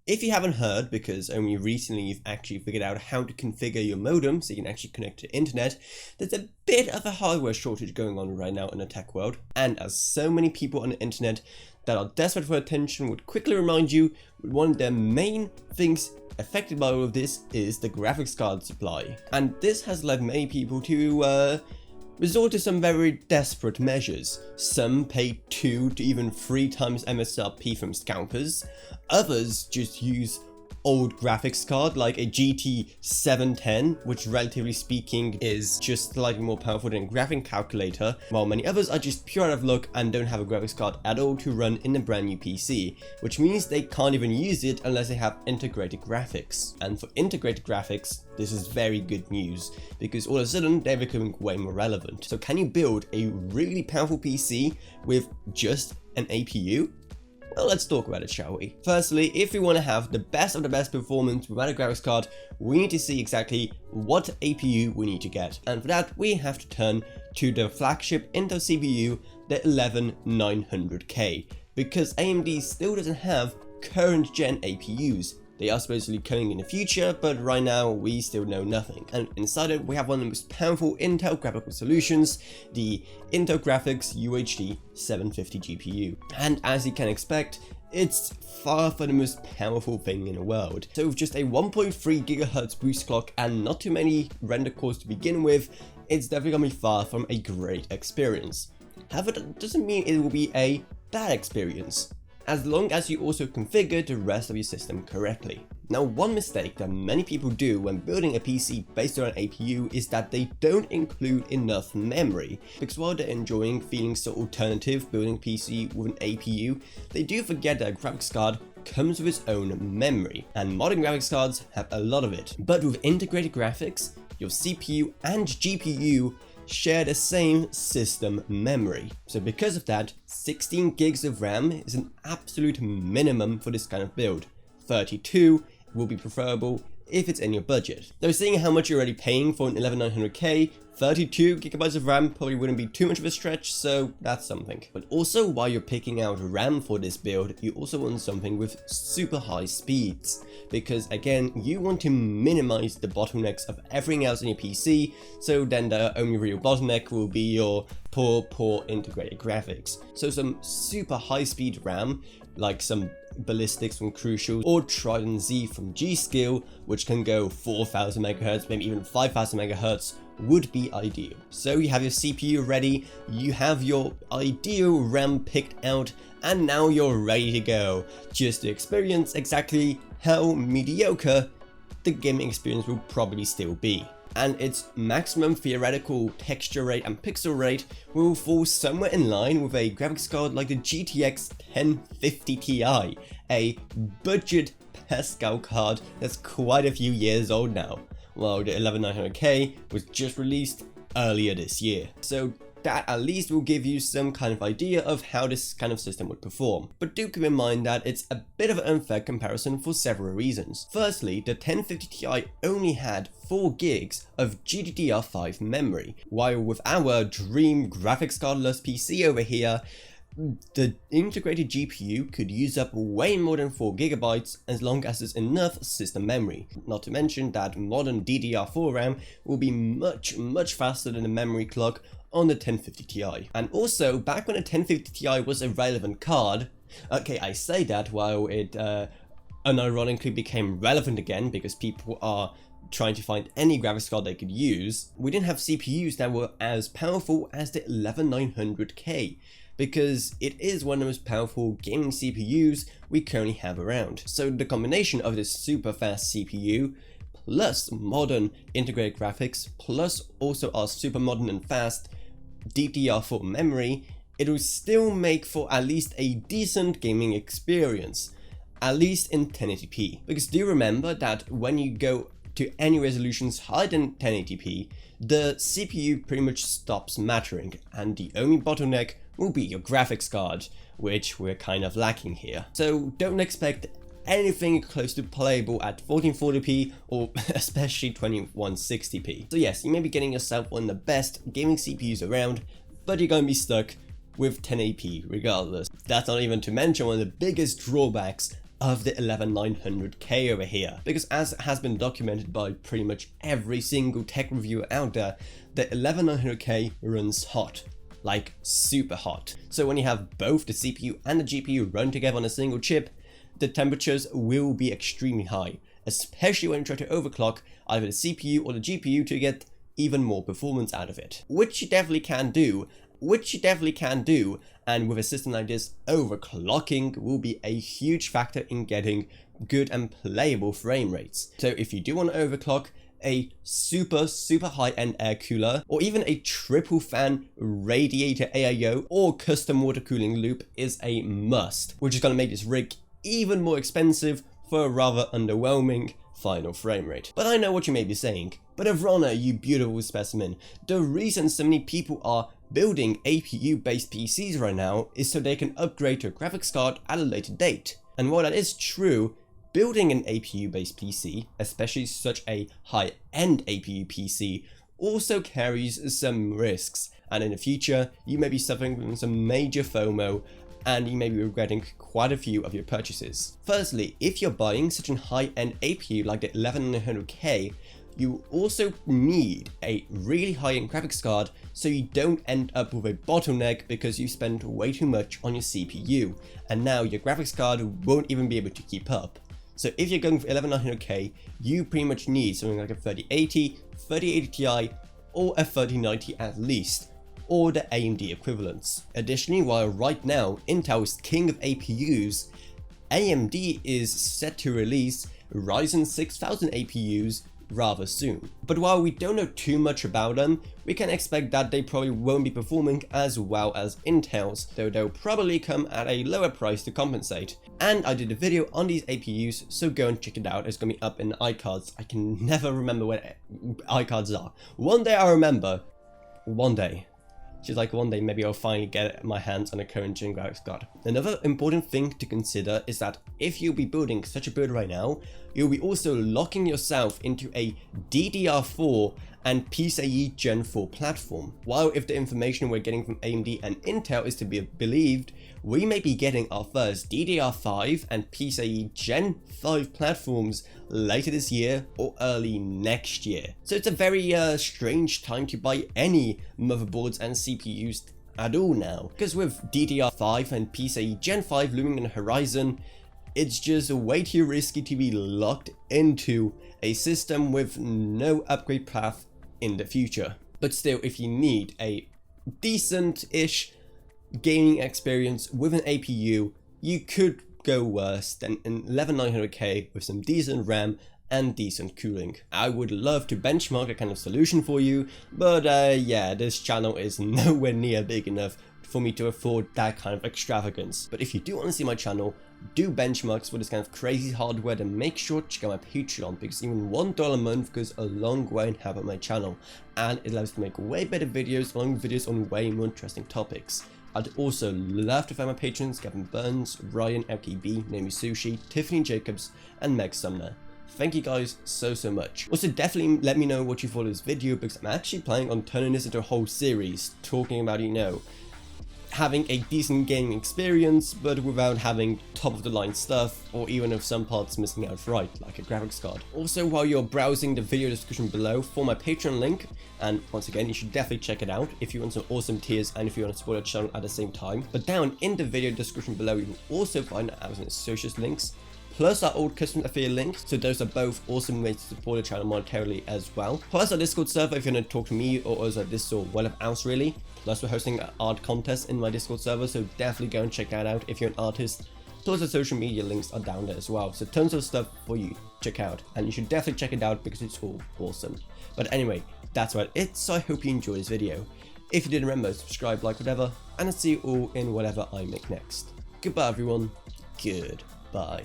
If you haven't heard, because only recently you've actually figured out how to configure your modem so you can actually connect to internet, there's a bit of a hardware shortage going on right now in the tech world, and as so many people on the internet that are desperate for attention would quickly remind you, one of the main things affected by all of this is the graphics card supply. And this has led many people to resort to some very desperate measures. Some pay 2 to even 3 times MSRP from scalpers. Others just use old graphics card like a GT 710, which relatively speaking is just slightly more powerful than a graphic calculator, while many others are just pure out of luck and don't have a graphics card at all to run in a brand new PC, which means they can't even use it unless they have integrated graphics. And for integrated graphics, this is very good news, because all of a sudden they're becoming way more relevant. So can you build a really powerful PC with just an APU? Well, let's talk about it, shall we? Firstly, if we want to have the best of the best performance without a graphics card, we need to see exactly what APU we need to get. And for that, we have to turn to the flagship Intel CPU, the 11900K, because AMD still doesn't have current gen APUs. They are supposedly coming in the future, but right now we still know nothing. And inside it, we have one of the most powerful Intel graphical solutions, the Intel Graphics UHD 750 GPU. And as you can expect, it's far from the most powerful thing in the world. So with just a 1.3 GHz boost clock and not too many render cores to begin with, it's definitely gonna be far from a great experience. However, that doesn't mean it will be a bad experience, as long as you also configure the rest of your system correctly. Now, one mistake that many people do when building a PC based on an APU is that they don't include enough memory, because while they're enjoying feeling so alternative building a PC with an APU, they do forget that a graphics card comes with its own memory, and modern graphics cards have a lot of it. But with integrated graphics, your CPU and GPU share the same system memory. So because of that, 16 gigs of RAM is an absolute minimum for this kind of build. 32 will be preferable if it's in your budget. Though seeing how much you're already paying for an 11900K, 32 gigabytes of RAM probably wouldn't be too much of a stretch, so that's something. But also, while you're picking out RAM for this build, you also want something with super high speeds, because again, you want to minimize the bottlenecks of everything else in your PC, so then the only real bottleneck will be your poor integrated graphics. So some super high speed RAM, like some ballistics from Crucial or Trident Z from G-Skill, which can go 4000 MHz, maybe even 5000 MHz, would be ideal. So you have your CPU ready, you have your ideal RAM picked out, and now you're ready to go, just to experience exactly how mediocre the gaming experience will probably still be. And its maximum theoretical texture rate and pixel rate will fall somewhere in line with a graphics card like the GTX 1050 Ti, a budget Pascal card that's quite a few years old now, while the 11900K was just released earlier this year. So that at least will give you some kind of idea of how this kind of system would perform. But do keep in mind that it's a bit of an unfair comparison for several reasons. Firstly, the 1050 Ti only had 4 gigs of GDDR5 memory, while with our dream graphics cardless PC over here, the integrated GPU could use up way more than 4 gigabytes as long as there's enough system memory. Not to mention that modern DDR4 RAM will be much faster than the memory clock on the 1050 Ti. And also, back when the 1050 Ti was a relevant card, okay, I say that while it unironically became relevant again because people are trying to find any graphics card they could use, we didn't have CPUs that were as powerful as the 11900K, because it is one of the most powerful gaming CPUs we currently have around. So the combination of this super fast CPU plus modern integrated graphics plus also our super modern and fast DDR4 memory, it will still make for at least a decent gaming experience, at least in 1080p. Because do remember that when you go to any resolutions higher than 1080p, the CPU pretty much stops mattering, and the only bottleneck will be your graphics card, which we're kind of lacking here. So don't expect anything close to playable at 1440p or especially 2160p. So yes, you may be getting yourself one of the best gaming CPUs around, but you're going to be stuck with 1080p regardless. That's not even to mention one of the biggest drawbacks of the 11900K over here, because as has been documented by pretty much every single tech reviewer out there, the 11900K runs hot. Like super hot. So when you have both the CPU and the GPU run together on a single chip, the temperatures will be extremely high, especially when you try to overclock either the CPU or the GPU to get even more performance out of it. Which you definitely can do, and with a system like this, overclocking will be a huge factor in getting good and playable frame rates. So if you do want to overclock, a super high-end air cooler, or even a triple fan radiator AIO or custom water cooling loop is a must, which is going to make this rig even more expensive for a rather underwhelming final frame rate. But I know what you may be saying, but Avrona, you beautiful specimen, the reason so many people are building APU based PCs right now is so they can upgrade to a graphics card at a later date. And while that is true, building an APU-based PC, especially such a high-end APU PC, also carries some risks, and in the future, you may be suffering from some major FOMO, and you may be regretting quite a few of your purchases. Firstly, if you're buying such a high-end APU like the 11900K, you also need a really high-end graphics card so you don't end up with a bottleneck because you spent way too much on your CPU, and now your graphics card won't even be able to keep up. So if you're going for 11900K, you pretty much need something like a 3080, 3080 Ti, or a 3090 at least, or the AMD equivalents. Additionally, while right now Intel is king of APUs, AMD is set to release Ryzen 6000 APUs rather soon. But while we don't know too much about them, we can expect that they probably won't be performing as well as Intel's, though they'll probably come at a lower price to compensate. And I did a video on these APUs, so go and check it out. It's gonna be up in the iCards. I can never remember where iCards are. One day I'll remember. One day. Just like one day maybe I'll finally get my hands on a current gen graphics card. Another important thing to consider is that if you'll be building such a build right now, you'll be also locking yourself into a DDR4 and PCIe Gen 4 platform. While if the information we're getting from AMD and Intel is to be believed, we may be getting our first DDR5 and PCIe Gen 5 platforms later this year or early next year. So it's a very strange time to buy any motherboards and CPUs at all now, because with DDR5 and PCIe Gen 5 looming on the horizon, it's just way too risky to be locked into a system with no upgrade path in the future. But still, if you need a decent-ish gaming experience with an APU, you could go worse than an 11900K with some decent RAM and decent cooling. I would love to benchmark a kind of solution for you, but yeah, this channel is nowhere near big enough for me to afford that kind of extravagance. But if you do want to see my channel, do benchmarks for this kind of crazy hardware, then make sure to check out my Patreon, because even $1 a month goes a long way in helping my channel, and it allows me to make way better videos, long videos on way more interesting topics. I'd also love to thank my patrons Gavin Burns, Ryan LKB, Naomi Sushi, Tiffany Jacobs, and Meg Sumner. Thank you guys so much. Also, definitely let me know what you thought of this video, because I'm actually planning on turning this into a whole series, talking about, you know, having a decent gaming experience, but without having top of the line stuff, or even if some parts missing out right, like a graphics card. Also, while you're browsing the video description below for my Patreon link, and once again, you should definitely check it out if you want some awesome tiers and if you want to support the channel at the same time. But down in the video description below, you will also find our Amazon Associates links, plus our old custom affiliate links, so those are both awesome ways to support the channel monetarily as well. Plus our Discord server if you want to talk to me or us at this or whatever else really. Plus we're hosting an art contest in my Discord server, so definitely go and check that out if you're an artist. Plus the social media links are down there as well, so tons of stuff for you to check out, and you should definitely check it out because it's all awesome. But anyway, that's about it, so I hope you enjoyed this video. If you did, remember, subscribe, like, whatever, and I'll see you all in whatever I make next. Goodbye everyone, goodbye.